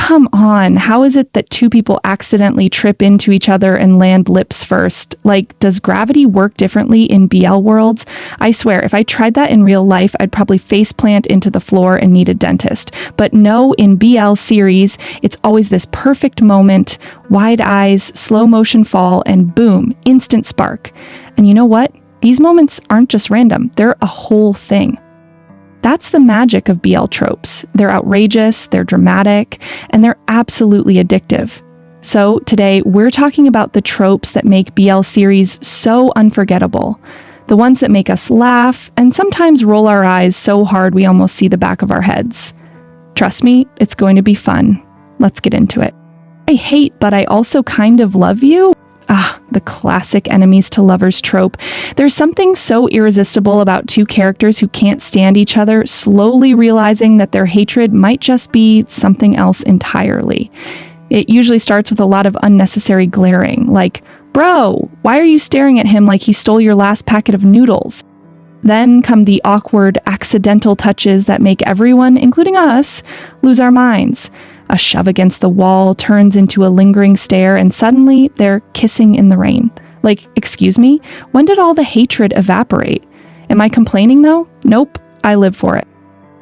come on, how is it that two people accidentally trip into each other and land lips first? Like, does gravity work differently in BL worlds? I swear, if I tried that in real life, I'd probably faceplant into the floor and need a dentist. But no, in BL series, it's always this perfect moment, wide eyes, slow motion fall, and boom, instant spark. And you know what? These moments aren't just random, they're a whole thing. That's the magic of BL tropes. They're outrageous, they're dramatic, and they're absolutely addictive. So today, we're talking about the tropes that make BL series so unforgettable. The ones that make us laugh, and sometimes roll our eyes so hard we almost see the back of our heads. Trust me, it's going to be fun. Let's get into it. I hate, but I also kind of love you. The classic enemies to lovers trope. There's something so irresistible about two characters who can't stand each other, slowly realizing that their hatred might just be something else entirely. It usually starts with a lot of unnecessary glaring, like, "Bro, why are you staring at him like he stole your last packet of noodles?" Then come the awkward, accidental touches that make everyone, including us, lose our minds. A shove against the wall turns into a lingering stare, and suddenly they're kissing in the rain. Like, excuse me? When did all the hatred evaporate? Am I complaining though? Nope, I live for it.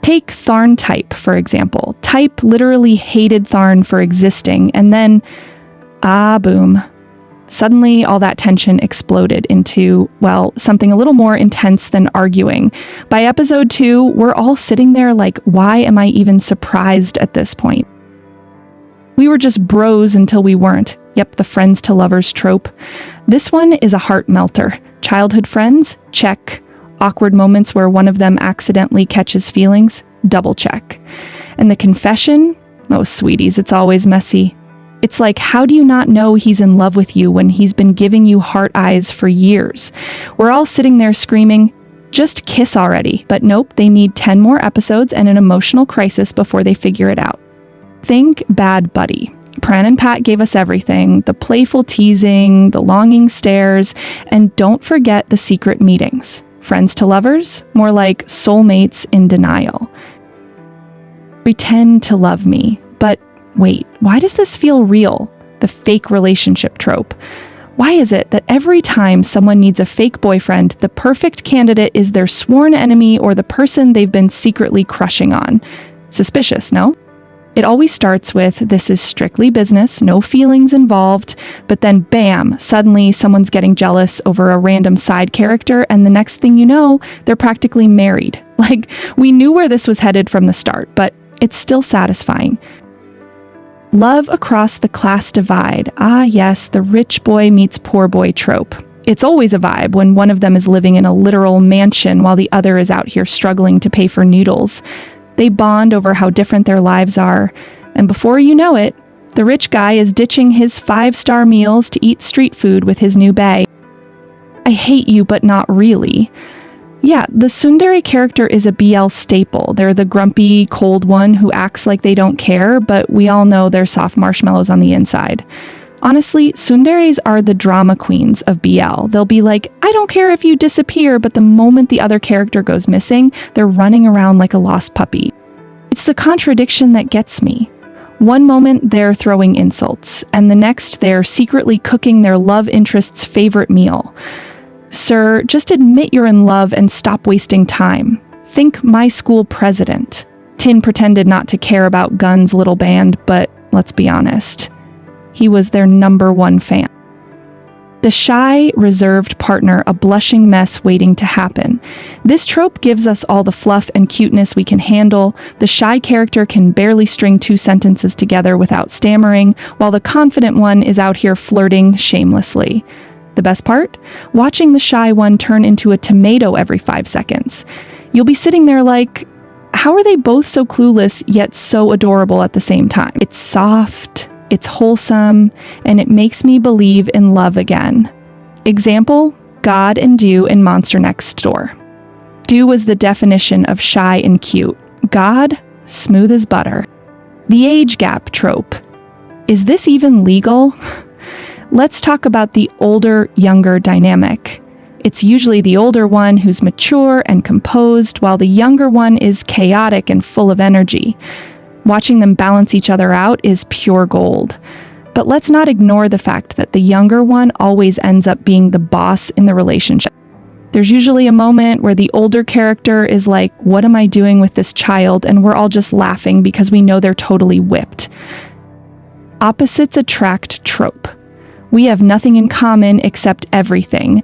Take Tharn Type, for example. Type literally hated Tharn for existing, and then, boom. Suddenly, all that tension exploded into, well, something a little more intense than arguing. By episode 2, we're all sitting there like, why am I even surprised at this point? We were just bros until we weren't. Yep, the friends to lovers trope. This one is a heart melter. Childhood friends? Check. Awkward moments where one of them accidentally catches feelings? Double check. And the confession? Oh, sweeties, it's always messy. It's like, how do you not know he's in love with you when he's been giving you heart eyes for years? We're all sitting there screaming, just kiss already. But nope, they need 10 more episodes and an emotional crisis before they figure it out. Think Bad Buddy. Pran and Pat gave us everything, the playful teasing, the longing stares, and don't forget the secret meetings. Friends to lovers? More like soulmates in denial. Pretend to love me, but wait, why does this feel real? The fake relationship trope. Why is it that every time someone needs a fake boyfriend, the perfect candidate is their sworn enemy or the person they've been secretly crushing on? Suspicious, no? It always starts with, this is strictly business, no feelings involved, but then bam, suddenly someone's getting jealous over a random side character, and the next thing you know, they're practically married. Like, we knew where this was headed from the start, but it's still satisfying. Love across the class divide. Yes, the rich boy meets poor boy trope. It's always a vibe when one of them is living in a literal mansion while the other is out here struggling to pay for noodles. They bond over how different their lives are, and before you know it, the rich guy is ditching his 5-star meals to eat street food with his new bae. I hate you, but not really. Yeah, the tsundere character is a BL staple. They're the grumpy, cold one who acts like they don't care, but we all know they're soft marshmallows on the inside. Honestly, tsunderes are the drama queens of BL. They'll be like, I don't care if you disappear, but the moment the other character goes missing, they're running around like a lost puppy. It's the contradiction that gets me. One moment they're throwing insults, and the next they're secretly cooking their love interest's favorite meal. Sir, just admit you're in love and stop wasting time. Think my school president. Tin pretended not to care about Gun's little band, but let's be honest. He was their #1 fan. The shy, reserved partner, a blushing mess waiting to happen. This trope gives us all the fluff and cuteness we can handle. The shy character can barely string 2 sentences together without stammering, while the confident one is out here flirting shamelessly. The best part? Watching the shy one turn into a tomato every 5 seconds. You'll be sitting there like, how are they both so clueless yet so adorable at the same time? It's soft, it's wholesome, and it makes me believe in love again. Example, God and Dew in Monster Next Door. Dew was the definition of shy and cute. God, smooth as butter. The age gap trope. Is this even legal? Let's talk about the older-younger dynamic. It's usually the older one who's mature and composed, while the younger one is chaotic and full of energy. Watching them balance each other out is pure gold. But let's not ignore the fact that the younger one always ends up being the boss in the relationship. There's usually a moment where the older character is like, what am I doing with this child? And we're all just laughing because we know they're totally whipped. Opposites attract trope. We have nothing in common except everything.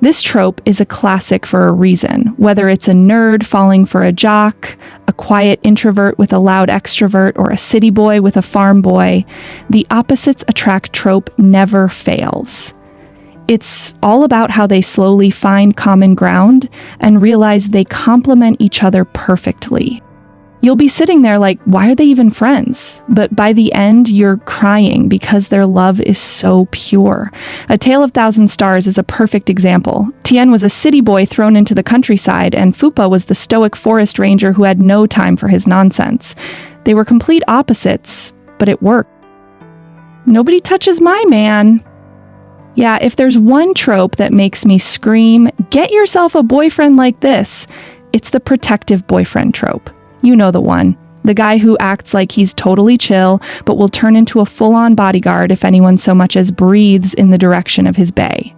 This trope is a classic for a reason, whether it's a nerd falling for a jock, a quiet introvert with a loud extrovert, or a city boy with a farm boy. The opposites attract trope never fails. It's all about how they slowly find common ground and realize they complement each other perfectly. You'll be sitting there like, why are they even friends? But by the end, you're crying because their love is so pure. A Tale of Thousand Stars is a perfect example. Tien was a city boy thrown into the countryside, and Fupa was the stoic forest ranger who had no time for his nonsense. They were complete opposites, but it worked. Nobody touches my man. Yeah, if there's one trope that makes me scream, get yourself a boyfriend like this, it's the protective boyfriend trope. You know the one. The guy who acts like he's totally chill, but will turn into a full-on bodyguard if anyone so much as breathes in the direction of his bae.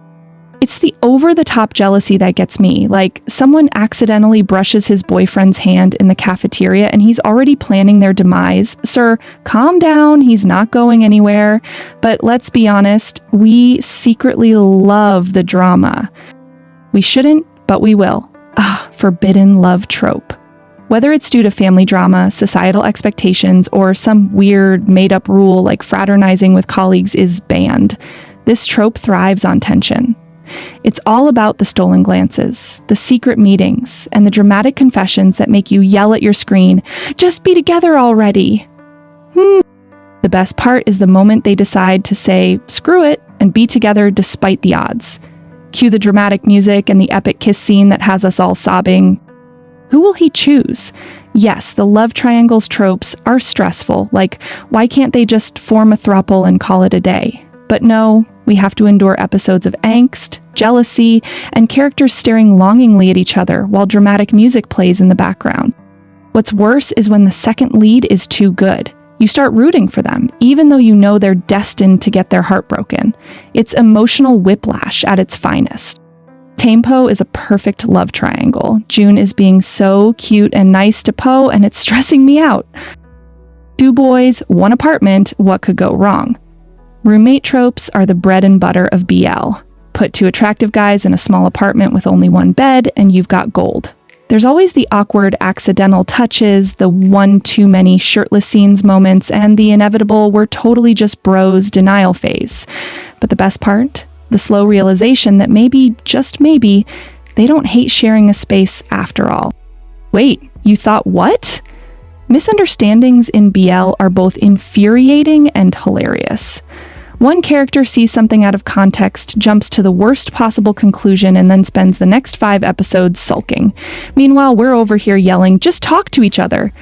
It's the over-the-top jealousy that gets me, like someone accidentally brushes his boyfriend's hand in the cafeteria and he's already planning their demise. Sir, calm down, he's not going anywhere. But let's be honest, we secretly love the drama. We shouldn't, but we will. Forbidden love trope. Whether it's due to family drama, societal expectations, or some weird made-up rule like fraternizing with colleagues is banned, this trope thrives on tension. It's all about the stolen glances, the secret meetings, and the dramatic confessions that make you yell at your screen, "Just be together already!" The best part is the moment they decide to say, screw it, and be together despite the odds. Cue the dramatic music and the epic kiss scene that has us all sobbing. Who will he choose? Yes, the love triangles tropes are stressful, like, why can't they just form a throuple and call it a day? But no, we have to endure episodes of angst, jealousy, and characters staring longingly at each other while dramatic music plays in the background. What's worse is when the second lead is too good. You start rooting for them, even though you know they're destined to get their heart broken. It's emotional whiplash at its finest. Tamepo is a perfect love triangle. June is being so cute and nice to Po, and it's stressing me out. 2 boys, 1 apartment, what could go wrong? Roommate tropes are the bread and butter of BL. Put 2 attractive guys in a small apartment with only 1 bed, and you've got gold. There's always the awkward accidental touches, the one too many shirtless scenes moments, and the inevitable we're totally just bros denial phase. But the best part? The slow realization that maybe, just maybe, they don't hate sharing a space after all. Wait, you thought what? Misunderstandings in BL are both infuriating and hilarious. One character sees something out of context, jumps to the worst possible conclusion, and then spends the next 5 episodes sulking. Meanwhile, we're over here yelling, just talk to each other.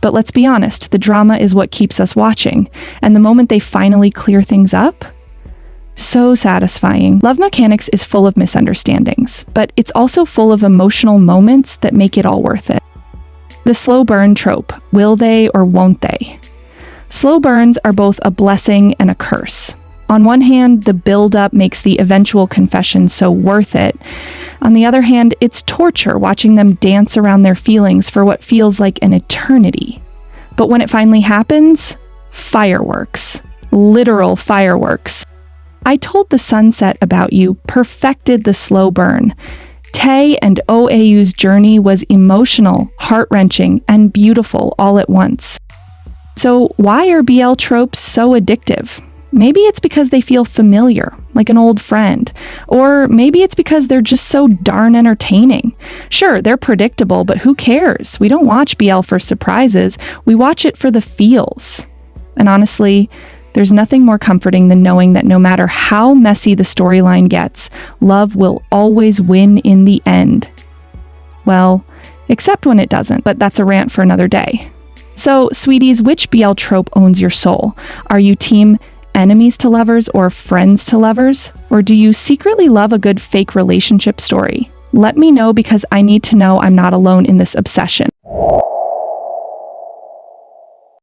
But let's be honest, the drama is what keeps us watching, and the moment they finally clear things up, so satisfying. Love Mechanics is full of misunderstandings, but it's also full of emotional moments that make it all worth it. The slow burn trope, will they or won't they? Slow burns are both a blessing and a curse. On one hand, the build-up makes the eventual confession so worth it. On the other hand, it's torture watching them dance around their feelings for what feels like an eternity. But when it finally happens, fireworks. Literal fireworks. I Told the Sunset About You perfected the slow burn. Tae and OAU's journey was emotional, heart-wrenching, and beautiful all at once. So why are BL tropes so addictive? Maybe it's because they feel familiar, like an old friend. Or maybe it's because they're just so darn entertaining. Sure, they're predictable, but who cares? We don't watch BL for surprises. We watch it for the feels. And honestly, there's nothing more comforting than knowing that no matter how messy the storyline gets, love will always win in the end. Well, except when it doesn't, but that's a rant for another day. So, sweeties, which BL trope owns your soul? Are you team enemies to lovers or friends to lovers? Or do you secretly love a good fake relationship story? Let me know because I need to know I'm not alone in this obsession.